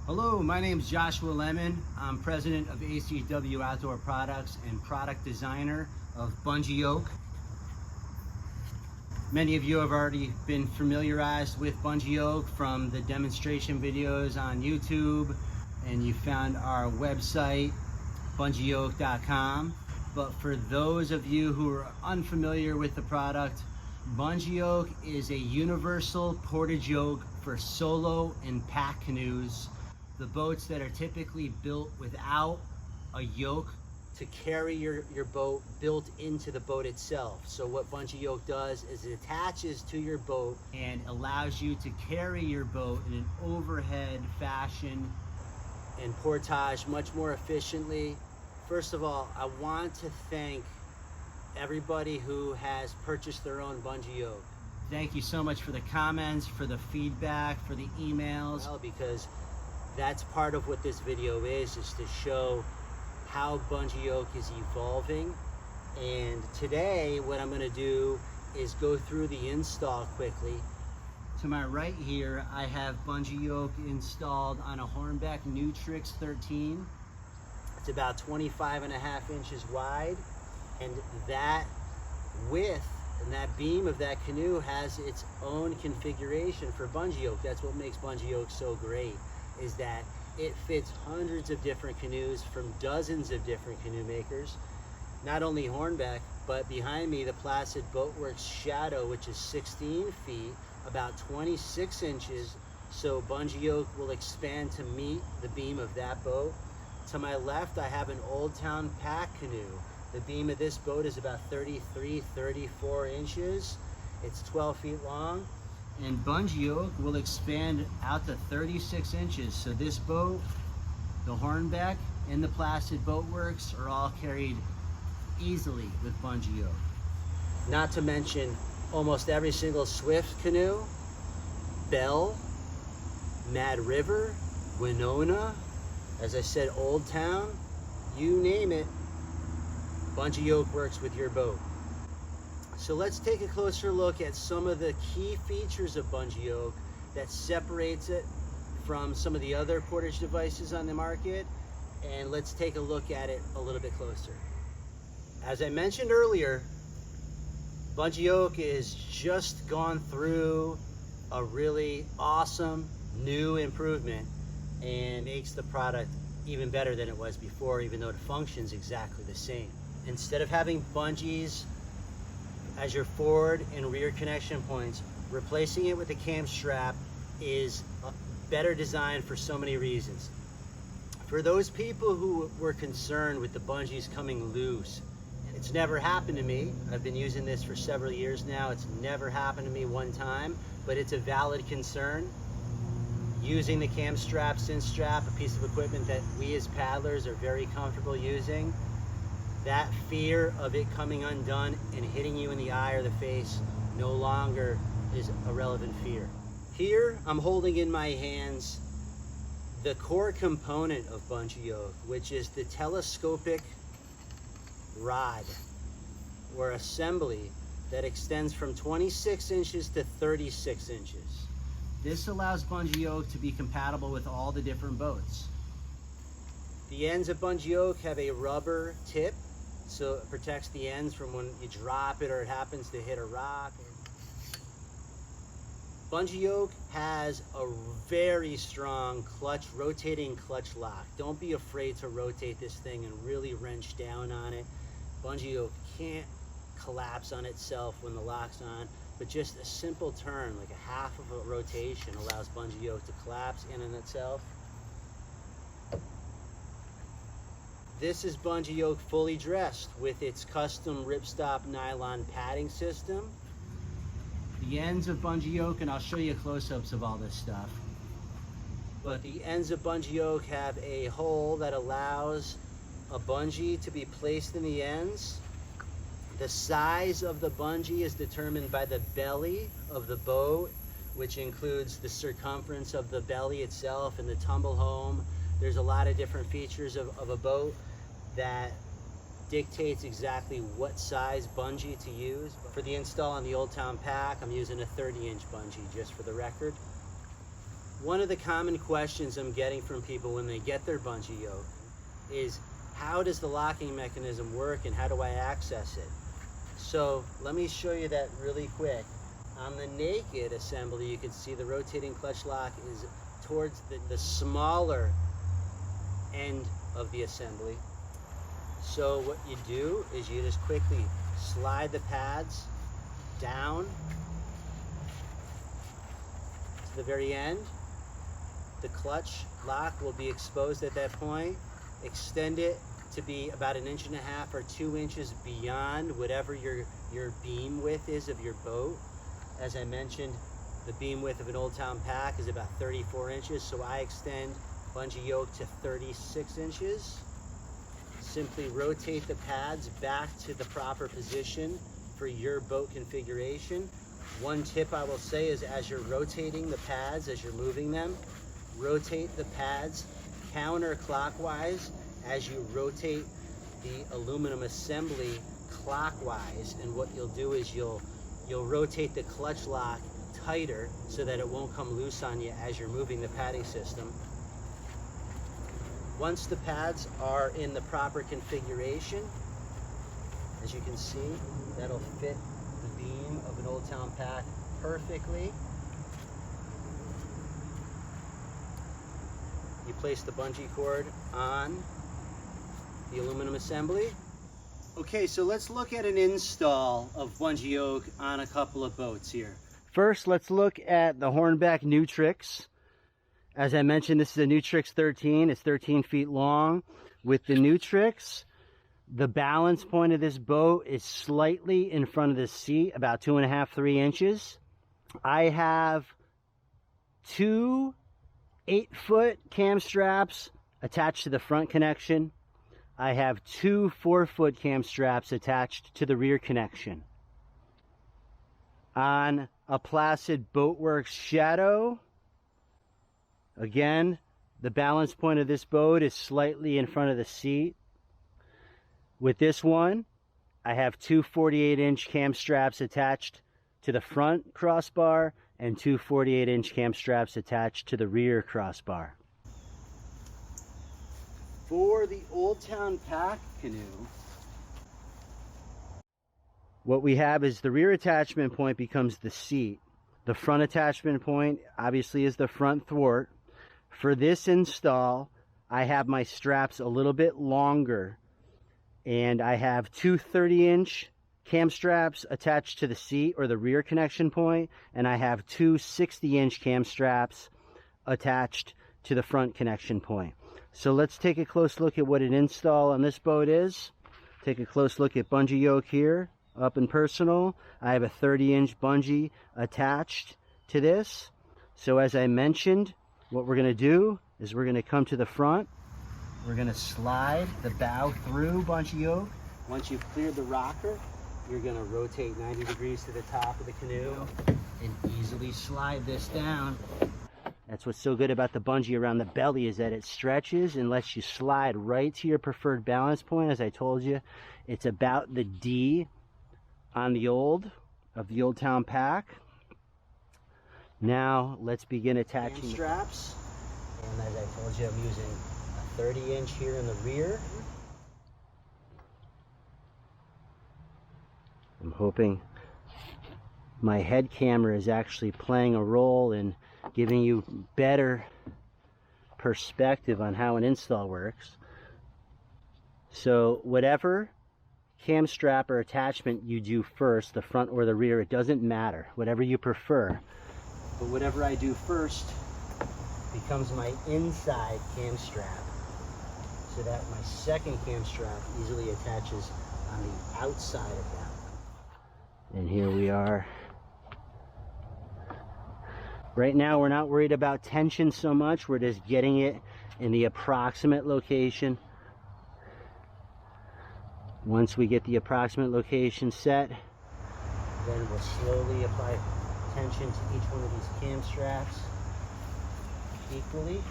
Hello, my name is Joshua Lemon. I'm president of ACW Outdoor Products and product designer of Bungee Yoke. Many of you have already been familiarized with Bungee Yoke from the demonstration videos on YouTube, and you found our website, bungieyoke.com. But for those of you who are unfamiliar with the product, Bungee Yoke is a universal portage yoke for solo and pack canoes, the boats that are typically built without a yoke to carry your boat built into the boat itself. So what Bungee Yoke does is it attaches to your boat and allows you to carry your boat in an overhead fashion and portage much more efficiently. First of all, I want to thank everybody who has purchased their own Bungee Yoke. Thank you so much for the comments, for the feedback, for the emails, because that's part of what this video is to show how Bungee Yoke is evolving. And today what I'm going to do is go through the install quickly. To my right here, I have Bungee Yoke installed on a Hornbeck Nutrix 13. It's about 25.5 inches wide, and that width and that beam of that canoe has its own configuration for Bungee Yoke. That's what makes Bungee Yoke so great, is that it fits hundreds of different canoes from dozens of different canoe makers. Not only Hornbeck, but behind me the Placid Boatworks Shadow, which is 16 feet, about 26 inches, so Bungee Yoke will expand to meet the beam of that boat. To my left, I have an Old Town pack canoe. The beam of this boat is about 33, 34 inches. It's 12 feet long. And Bungee Yoke will expand out to 36 inches. So this boat, the Hornbeck, and the Placid Boatworks are all carried easily with Bungee Yoke. Not to mention almost every single Swift canoe, Bell, Mad River, Winona, as I said, Old Town, you name it, Bungee Yoke works with your boat. So let's take a closer look at some of the key features of Bungee Yoke that separates it from some of the other portage devices on the market, and let's take a look at it a little bit closer. As I mentioned earlier, Bungee Yoke is just gone through a really awesome new improvement and makes the product even better than it was before, even though it functions exactly the same. Instead of having bungees as your forward and rear connection points, replacing it with a cam strap is a better design for so many reasons. For those people who were concerned with the bungees coming loose, it's never happened to me. I've been using this for several years now. It's never happened to me one time, but it's a valid concern. Using the cam strap, cinch strap, a piece of equipment that we as paddlers are very comfortable using, that fear of it coming undone and hitting you in the eye or the face no longer is a relevant fear. Here I'm holding in my hands the core component of Bungee Yoke, which is the telescopic rod or assembly that extends from 26 inches to 36 inches. This allows Bungee Yoke to be compatible with all the different boats. The ends of Bungee Yoke have a rubber tip, so it protects the ends from when you drop it or it happens to hit a rock. Bungee Yoke has a very strong rotating clutch lock. Don't be afraid to rotate this thing and really wrench down on it. Bungee Yoke can't collapse on itself when the lock's on, but just a simple turn, like a half of a rotation, allows Bungee Yoke to collapse in on itself. This is Bungee Yoke fully dressed with its custom ripstop nylon padding system. The ends of Bungee Yoke, and I'll show you close-ups of all this stuff, but the ends of Bungee Yoke have a hole that allows a bungee to be placed in the ends. The size of the bungee is determined by the belly of the boat, which includes the circumference of the belly itself and the tumble home. There's a lot of different features of a boat that dictates exactly what size bungee to use. But for the install on the Old Town pack, I'm using a 30-inch bungee, just for the record. One of the common questions I'm getting from people when they get their bungee yoke is, how does the locking mechanism work and how do I access it? So let me show you that really quick. On the naked assembly, you can see the rotating clutch lock is towards the smaller end of the assembly. So what you do is you just quickly slide the pads down to the very end. The clutch lock will be exposed at that point. Extend it to be about 1.5 inches or 2 inches beyond whatever your beam width is of your boat. As I mentioned, the beam width of an Old Town pack is about 34 inches, so I extend bungee yoke to 36 inches. Simply rotate the pads back to the proper position for your boat configuration. One tip I will say is, as you're rotating the pads, as you're moving them, rotate the pads counterclockwise as you rotate the aluminum assembly clockwise. And what you'll do is you'll rotate the clutch lock tighter so that it won't come loose on you as you're moving the padding system. Once the pads are in the proper configuration, as you can see, that'll fit the beam of an Old Town pack perfectly. You place the bungee cord on the aluminum assembly. Okay, so let's look at an install of bungee yoke on a couple of boats here. First, let's look at the Hornbeck Nutrix. As I mentioned, this is a Nutrix 13. It's 13 feet long. With the Nutrix, the balance point of this boat is slightly in front of the seat, about 2.5, 3 inches. I have 2 8-foot cam straps attached to the front connection. I have 2 4-foot cam straps attached to the rear connection. On a Placid Boatworks Shadow, again, the balance point of this boat is slightly in front of the seat. With this one, I have 2 48-inch cam straps attached to the front crossbar and 2 48-inch cam straps attached to the rear crossbar. For the Old Town pack canoe, what we have is the rear attachment point becomes the seat. The front attachment point obviously is the front thwart. For this install, I have my straps a little bit longer, and I have 2 30-inch cam straps attached to the seat or the rear connection point, and I have 2 60-inch cam straps attached to the front connection point. So let's take a close look at what an install on this boat is. Take a close look at bungee yoke here, up and personal. I have a 30-inch bungee attached to this. So as I mentioned, what we're going to do is we're going to come to the front. We're going to slide the bow through bungee yoke. Once you've cleared the rocker, you're going to rotate 90 degrees to the top of the canoe and easily slide this down. That's what's so good about the bungee around the belly, is that it stretches and lets you slide right to your preferred balance point. As I told you, it's about the D on the Old Town pack. Now let's begin attaching straps. And as I told you, I'm using a 30-inch here in the rear. I'm hoping my head camera is actually playing a role in giving you better perspective on how an install works. So whatever cam strap or attachment you do first, the front or the rear, it doesn't matter, whatever you prefer. But whatever I do first becomes my inside cam strap, so that my second cam strap easily attaches on the outside of that. And here we are. Right now we're not worried about tension so much, we're just getting it in the approximate location. Once we get the approximate location set, then we'll slowly apply tension to each one of these cam straps equally.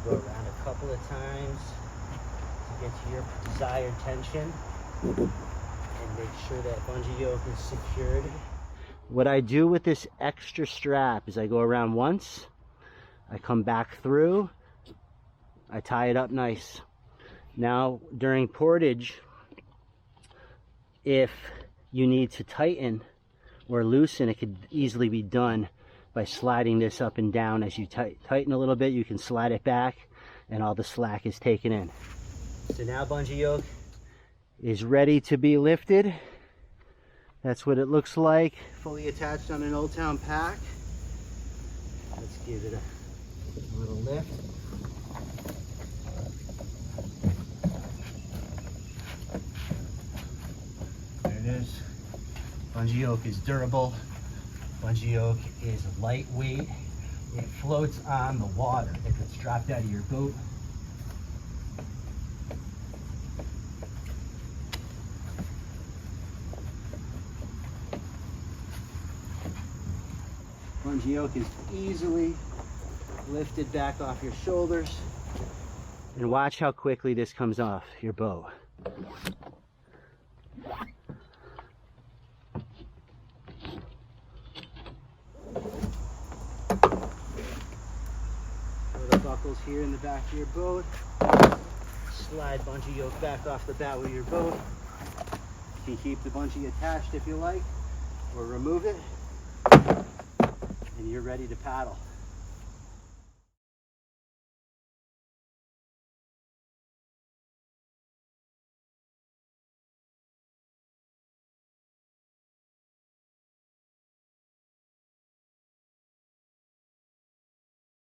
Go around a couple of times to desired tension and make sure that bungee yoke is secured. What I do with this extra strap is I go around once, I come back through, I tie it up nice. Now during portage, if you need to tighten or loosen, it could easily be done by sliding this up and down. As you tighten a little bit, you can slide it back and all the slack is taken in. So now bungee yoke is ready to be lifted. That's what it looks like, fully attached on an Old Town pack. Let's give it a little lift. There it is. Bungee yoke is durable. Bungee yoke is lightweight. It floats on the water if it's dropped out of your boat. Bungee yoke is easily lifted back off your shoulders. And watch how quickly this comes off your boat. Little buckles here in the back of your boat. Slide bungee yoke back off the bow of your boat. You can keep the bungee attached if you like, or remove it, and you're ready to paddle.